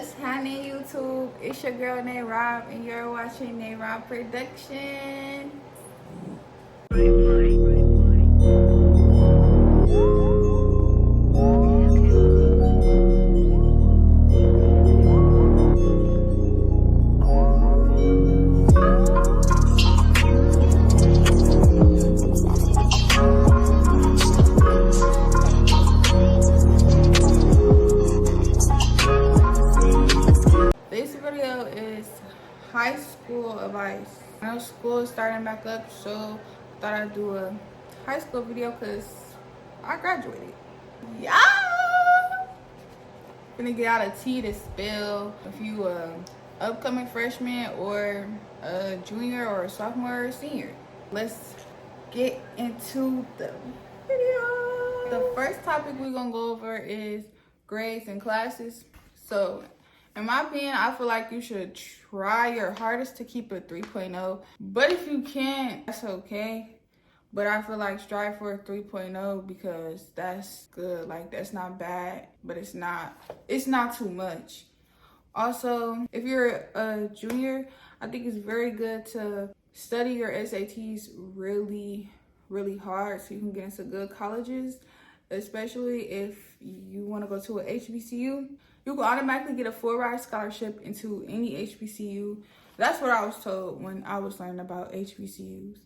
What's happening, YouTube? It's your girl Nayrob, and you're watching nayrobproductions. This video is high school advice. I know school is starting back up, so I thought I'd do a high school video because I graduated. Yeah! Gonna get out a tea to spill if you upcoming freshman or a junior or a sophomore or senior. Let's get into the video. The first topic we're gonna go over is grades and classes. So in my opinion, I feel like you should try your hardest to keep a 3.0. But if you can't, that's okay. But I feel like strive for a 3.0 because that's good. Like, that's not bad, but it's not too much. Also, if you're a junior, I think it's very good to study your SATs really, really hard so you can get into good colleges, especially if you want to go to an HBCU. You can automatically get a full ride scholarship into any HBCU. That's what I was told when I was learning about HBCUs.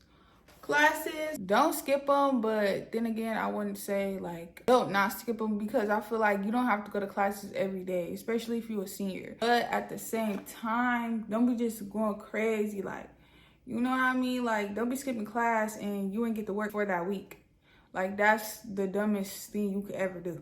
Classes, don't skip them, but then again, I wouldn't say like don't not skip them because I feel like you don't have to go to classes every day, especially if you're a senior. But at the same time, don't be just going crazy, like, you know what I mean? Like, don't be skipping class and you ain't get to work for that week. Like, that's the dumbest thing you could ever do.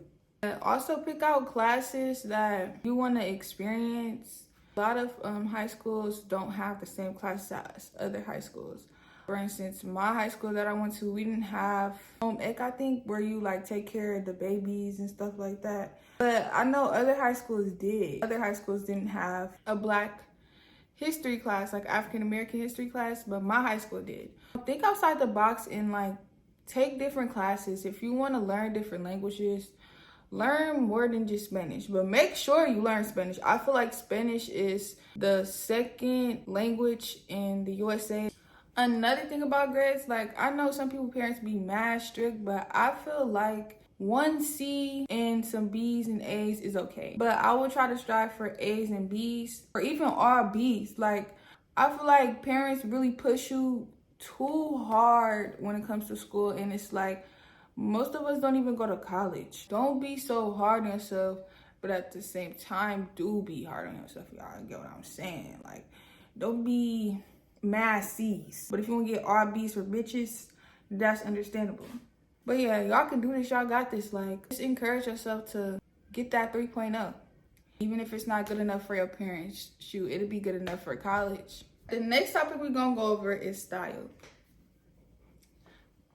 Also, pick out classes that you want to experience. A lot of high schools don't have the same classes as other high schools. For instance, my high school that I went to, we didn't have home ec, I think, where you like take care of the babies and stuff like that. But I know other high schools did. Other high schools didn't have a Black history class, like African American history class, but my high school did. Think outside the box and like take different classes. If you want to learn different languages, learn more than just Spanish, but make sure you learn Spanish. I feel like Spanish is the second language in the USA. Another thing about grades, like, I know some people parents be mad strict, but I feel like 1 C and some B's and A's is okay. But I will try to strive for A's and B's, or even all B's. Like, I feel like parents really push you too hard when it comes to school, and it's like most of us don't even go to college. Don't be so hard on yourself, but at the same time, do be hard on yourself. Y'all get what I'm saying? Like, don't be mad C's. But if you want to get all B's for bitches, that's understandable. But yeah, y'all can do this. Y'all got this. Like, just encourage yourself to get that 3.0. Even if it's not good enough for your parents, shoot, it'll be good enough for college. The next topic we're going to go over is style.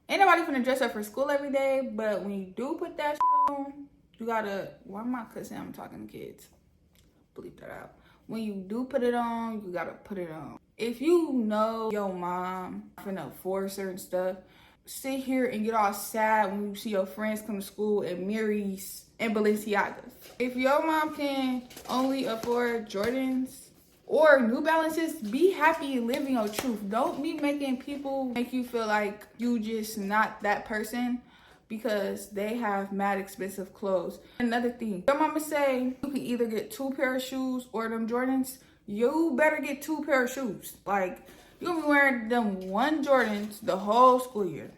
Ain't nobody finna dress up for school every day, but when you do put that shit on, you gotta, why am I cussing? I'm talking to kids. Bleep that out. When you do put it on, you gotta put it on. If you know your mom finna afford certain stuff, sit here and get all sad when you see your friends come to school in Mary's and Balenciagas. If your mom can only afford Jordans or New Balances, be happy living your truth. Don't be making people make you feel like you just not that person because they have mad expensive clothes. Another thing, your mama say you can either get 2 pair of shoes or them Jordans. You better get 2 pair of shoes. Like, you're gonna be wearing them 1 Jordans the whole school year.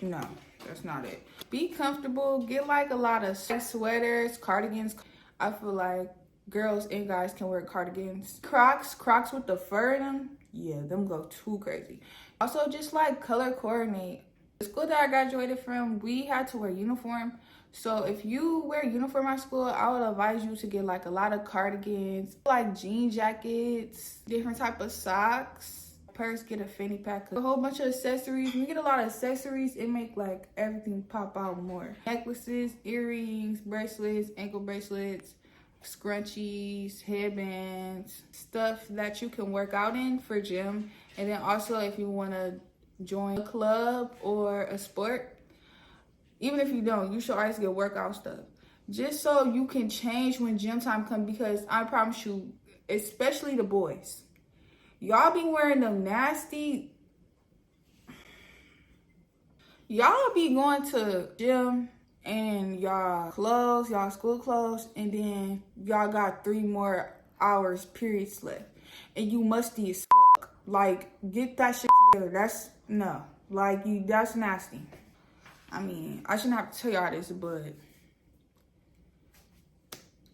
No, that's not it. Be comfortable. Get like a lot of sweaters, cardigans. I feel like girls and guys can wear cardigans. Crocs with the fur in them. Yeah, them go too crazy. Also, just like color coordinate. The school that I graduated from, we had to wear uniform. So if you wear uniform at school, I would advise you to get like a lot of cardigans, like jean jackets, different type of socks. Purse, get a fanny pack, a whole bunch of accessories. When you get a lot of accessories, it make like everything pop out more. Necklaces, earrings, bracelets, ankle bracelets, scrunchies, headbands, stuff that you can work out in for gym. And then also if you want to join a club or a sport, even if you don't, you should always get workout stuff. just so you can change when gym time comes. Because I promise you, especially the boys, y'all be wearing them nasty. Y'all be going to gym and y'all clothes, y'all school clothes, and then y'all got 3 more hours periods left, and you musty as fuck. Like, get that shit together. That's no, like, you. That's nasty. I mean, I shouldn't have to tell y'all this, but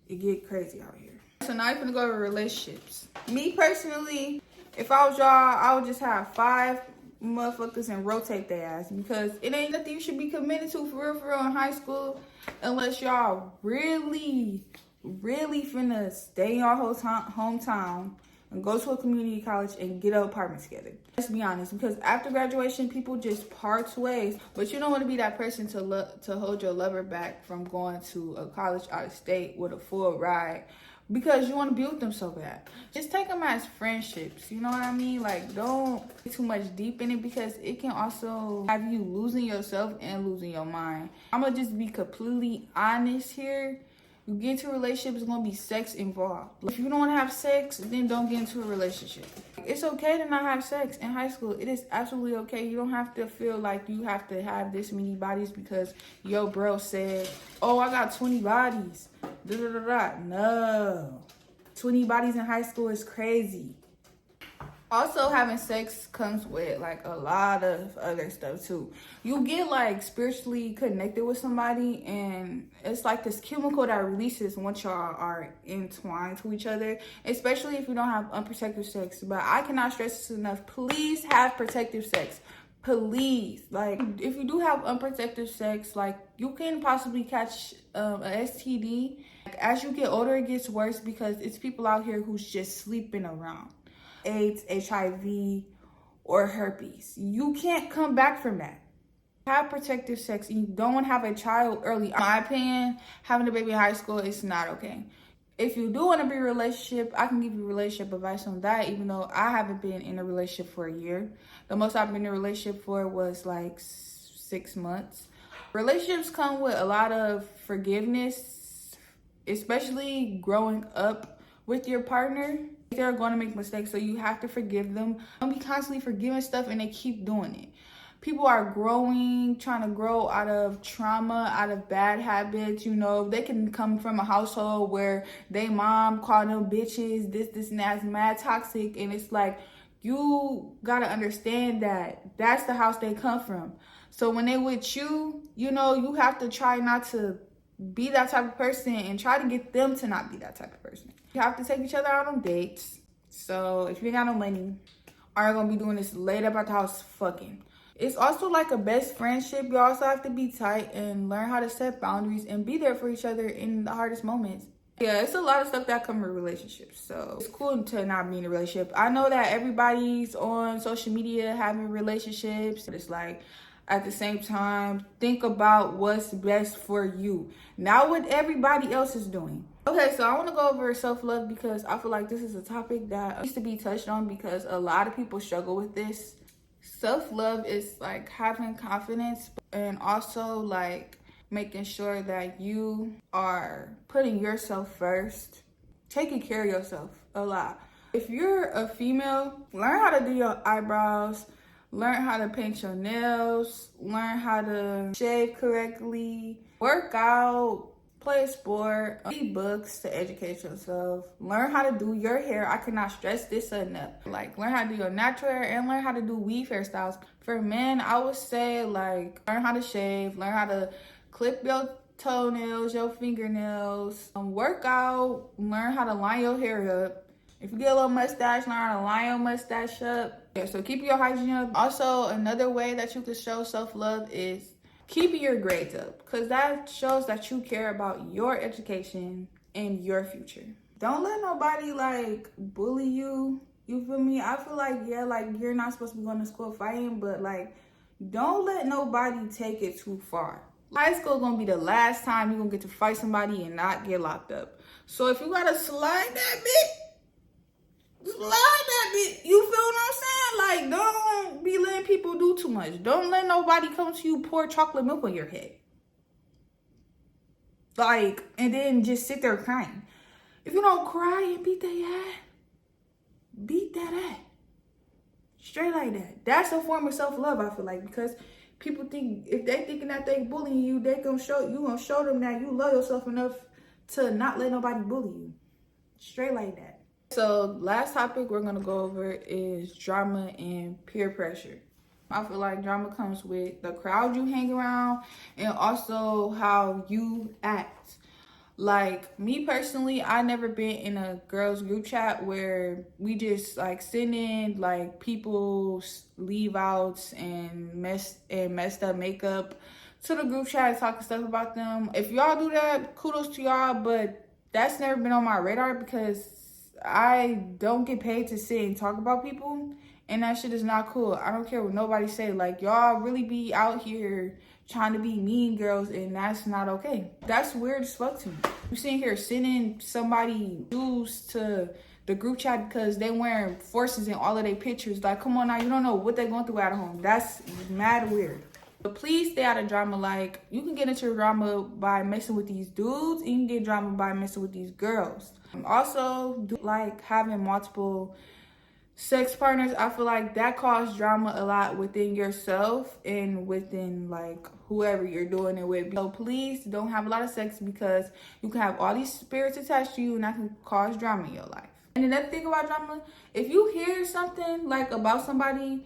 it get crazy out here. So now you're gonna go over relationships. Me personally, if I was y'all, I would just have 5 motherfuckers and rotate their ass, because it ain't nothing you should be committed to for real in high school unless y'all really finna stay in your whole hometown and go to a community college and get an apartment together. Let's be honest, because after graduation, people just part ways. But you don't want to be that person to hold your lover back from going to a college out of state with a full ride, because you want to be with them so bad. Just take them as friendships, you know what I mean? Like, don't get too much deep in it, because it can also have you losing yourself and losing your mind. I'm going to just be completely honest here. You get into a relationship, there's going to be sex involved. If you don't have sex, then don't get into a relationship. It's okay to not have sex in high school. It is absolutely okay. You don't have to feel like you have to have this many bodies because your bro said, oh, I got 20 bodies. Da, da, da, da. No. 20 bodies in high school is crazy. Also, having sex comes with like a lot of other stuff too. You get like spiritually connected with somebody, and it's like this chemical that releases once y'all are entwined to each other, especially if you don't have unprotected sex. But I cannot stress this enough. Please have protective sex. Please. Like, if you do have unprotected sex, like, you can possibly catch a STD. Like, as you get older, it gets worse because it's people out here who's just sleeping around. AIDS, HIV, or herpes. You can't come back from that. Have protective sex, and you don't have a child early. In my opinion, having a baby in high school is not okay. If you do want to be in a relationship, I can give you relationship advice on that, even though I haven't been in a relationship for a year. The most I've been in a relationship for was like 6 months. Relationships come with a lot of forgiveness, especially growing up with your partner. They're going to make mistakes, so you have to forgive them. Don't be constantly forgiving stuff and they keep doing it. People are growing, trying to grow out of trauma, out of bad habits. You know, they can come from a household where they mom called them bitches, this, and that's mad toxic. And it's like, you got to understand that that's the house they come from. So when they with you, you know, you have to try not to be that type of person and try to get them to not be that type of person. You have to take each other out on dates. So if you ain't got no money, are gonna be doing this late up at the house fucking. It's also like a best friendship. You also have to be tight and learn how to set boundaries and be there for each other in the hardest moments. Yeah, it's a lot of stuff that come with relationships. So it's cool to not be in a relationship. I know that everybody's on social media having relationships. It's like, at the same time, think about what's best for you, not what everybody else is doing. Okay, so I want to go over self-love because I feel like this is a topic that needs to be touched on because a lot of people struggle with this. Self-love is like having confidence and also like making sure that you are putting yourself first, taking care of yourself a lot. If you're a female, learn how to do your eyebrows, learn how to paint your nails, learn how to shave correctly, work out, play a sport, read books to educate yourself, learn how to do your hair. I cannot stress this enough. Like, learn how to do your natural hair and learn how to do weave hairstyles. For men, I would say, like, learn how to shave, learn how to clip your toenails, your fingernails, work out, learn how to line your hair up. If you get a little mustache, learn how to line your mustache up. Yeah, so keep your hygiene up. Also, another way that you can show self-love is keeping your grades up, because that shows that you care about your education and your future. Don't let nobody like bully you. You feel me? I feel like, yeah, like you're not supposed to be going to school fighting, but like, don't let nobody take it too far. High school gonna be the last time you're gonna get to fight somebody and not get locked up. So if you gotta slide that bit, slide that bit. You feel what I'm saying? Like, don't be letting people do too much. Don't let nobody come to you pour chocolate milk on your head. Like, and then just sit there crying. If you don't cry and beat that ass, beat that ass. Straight like that. That's a form of self-love, I feel like, because people think, if they thinking that they bullying you, you gonna show them that you love yourself enough to not let nobody bully you. Straight like that. So last topic we're gonna go over is drama and peer pressure. I feel like drama comes with the crowd you hang around and also how you act. Like, me personally, I never been in a girls group chat where we just like send in like people's leave outs and messed up makeup to the group chat and talking stuff about them. If y'all do that, kudos to y'all, but that's never been on my radar because I don't get paid to sit and talk about people, and that shit is not cool. I don't care what nobody say. Like, y'all really be out here trying to be mean girls, and that's not okay. That's weird as fuck to me. You sitting here sending somebody dues to the group chat because they wearing forces in all of their pictures. Like, come on now, you don't know what they're going through at home. That's mad weird. But please stay out of drama. Like, you can get into drama by messing with these dudes, and you can get drama by messing with these girls. Also, like having multiple sex partners, I feel like that causes drama a lot within yourself and within like whoever you're doing it with. So please don't have a lot of sex because you can have all these spirits attached to you and that can cause drama in your life. And another thing about drama, if you hear something like about somebody,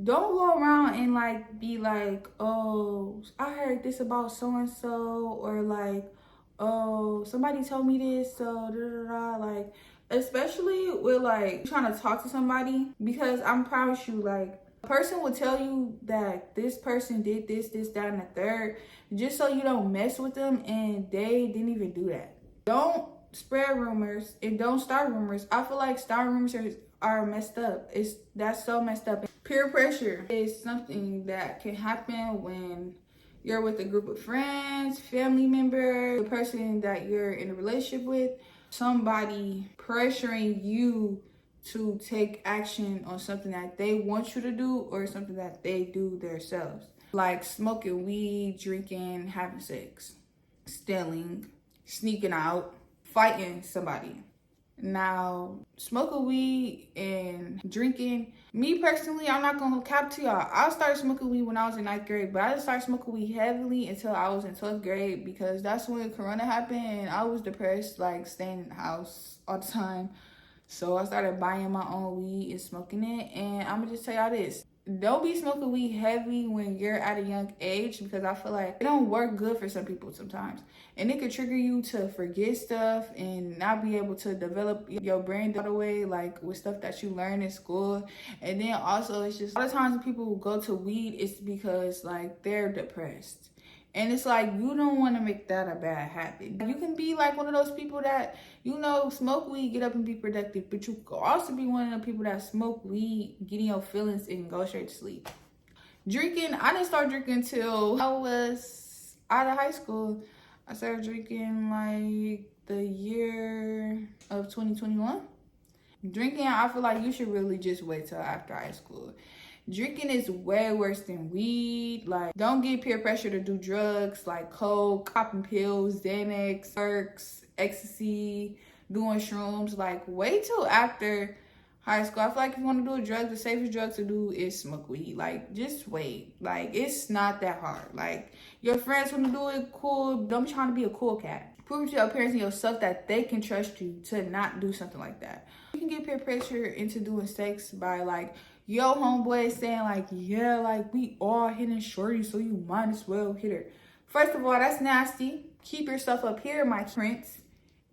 don't go around and like be like, oh, I heard this about so-and-so, or like, oh, somebody told me this, so da da da. Like, especially with like trying to talk to somebody, because I promise you, like, a person will tell you that this person did this, that, and the third, just so you don't mess with them, and they didn't even do that. Don't spread rumors and don't start rumors. I feel like starting rumors are messed up. That's so messed up. Peer pressure is something that can happen when you're with a group of friends, family members, the person that you're in a relationship with, somebody pressuring you to take action on something that they want you to do or something that they do themselves. Like smoking weed, drinking, having sex, stealing, sneaking out, fighting somebody. Now, smoking weed and drinking, me personally, I'm not gonna cap to y'all. I started smoking weed when I was in 9th grade, but I didn't start smoking weed heavily until I was in 12th grade because that's when Corona happened and I was depressed, like staying in the house all the time. So I started buying my own weed and smoking it. And I'm gonna just tell y'all this. Don't be smoking weed heavy when you're at a young age because I feel like it don't work good for some people sometimes. And it could trigger you to forget stuff and not be able to develop your brain the way, like with stuff that you learn in school. And then also it's just a lot of times when people go to weed, it's because like they're depressed. And it's like, you don't want to make that a bad habit. You can be like one of those people that, you know, smoke weed, get up and be productive. But you could also be one of the people that smoke weed, get in your feelings, and go straight to sleep. Drinking, I didn't start drinking until I was out of high school. I started drinking like the year of 2021. Drinking, I feel like you should really just wait till after high school. Drinking is way worse than weed. Like, don't get peer pressure to do drugs like coke, popping pills, Xanax, perks, ecstasy, doing shrooms. Like, wait till after high school. I feel like if you want to do a drug, the safest drug to do is smoke weed. Like, just wait. Like, it's not that hard. Like, your friends want to do it, cool. Don't be trying to be a cool cat. Prove to your parents and yourself that they can trust you to not do something like that. You can get peer pressure into doing sex by like your homeboy saying like, yeah, like we all hitting shorty, so you might as well hit her. First of all, that's nasty. Keep yourself up here, my prince,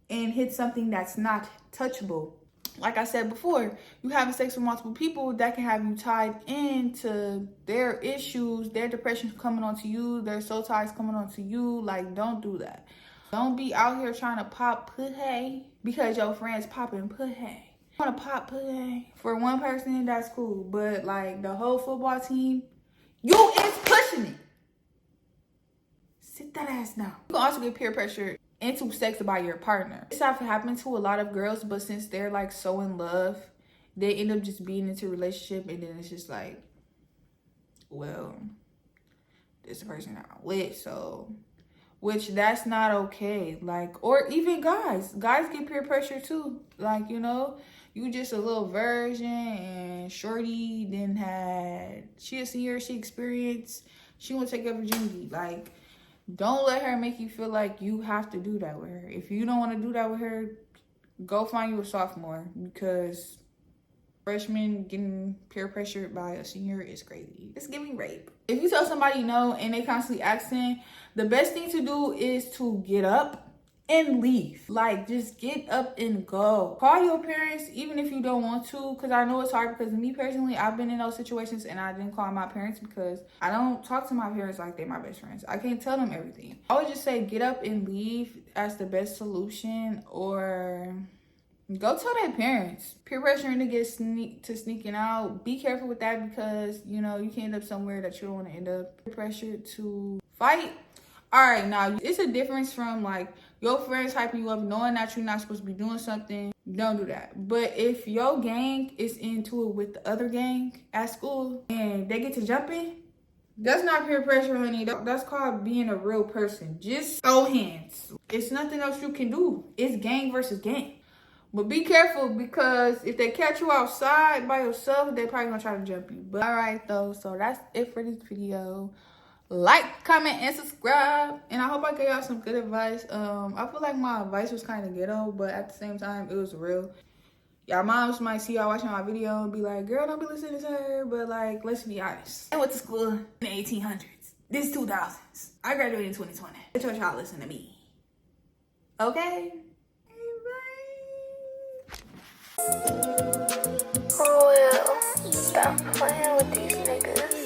and hit something that's not touchable. Like I said before, you having sex with multiple people, that can have you tied into their issues, their depression coming onto you, their soul ties coming onto you. Like, don't do that. Don't be out here trying to pop pussy because your friends popping pussy. Want to pop pussy for one person, that's cool, but like the whole football team, you is pushing it. Sit that ass down. You can also get peer pressure into sex by your partner. This stuff happens to a lot of girls, but since they're like so in love, they end up just being into a relationship, and then it's just like, well, this is the person I'm with, so which that's not okay. Like, or even guys get peer pressure too. Like, you know, you just a little virgin and shorty then she a senior, she experienced, she want to take up virginity. Like, don't let her make you feel like you have to do that with her. If you don't want to do that with her, go find you a sophomore, because freshman getting peer pressured by a senior is crazy. It's giving rape. If you tell somebody no and they constantly asking, the best thing to do is to get up and leave. Like, just get up and go. Call your parents even if you don't want to, because I know it's hard, because me personally, I've been in those situations and I didn't call my parents because I don't talk to my parents like they're my best friends. I can't tell them everything. I would just say get up and leave as the best solution, or go tell their parents. Peer pressuring to get sneaking out. Be careful with that, because, you know, you can end up somewhere that you don't want to end up. Peer pressure to fight. All right, now it's a difference from like your friends hyping you up, knowing that you're not supposed to be doing something. Don't do that. But if your gang is into it with the other gang at school and they get to jumping, that's not peer pressure, honey. That's called being a real person. Just throw hands. It's nothing else you can do. It's gang versus gang. But be careful, because if they catch you outside by yourself, they probably gonna try to jump you. But all right, though, so that's it for this video. Like, comment, and subscribe. And I hope I gave y'all some good advice. I feel like my advice was kind of ghetto, but at the same time, it was real. Y'all moms might see y'all watching my video and be like, girl, don't be listening to her. But like, let's be honest. I went to school in the 1800s. This 2000s. I graduated in 2020. Let your child listen to me. Okay? Well, stop playing with these niggas.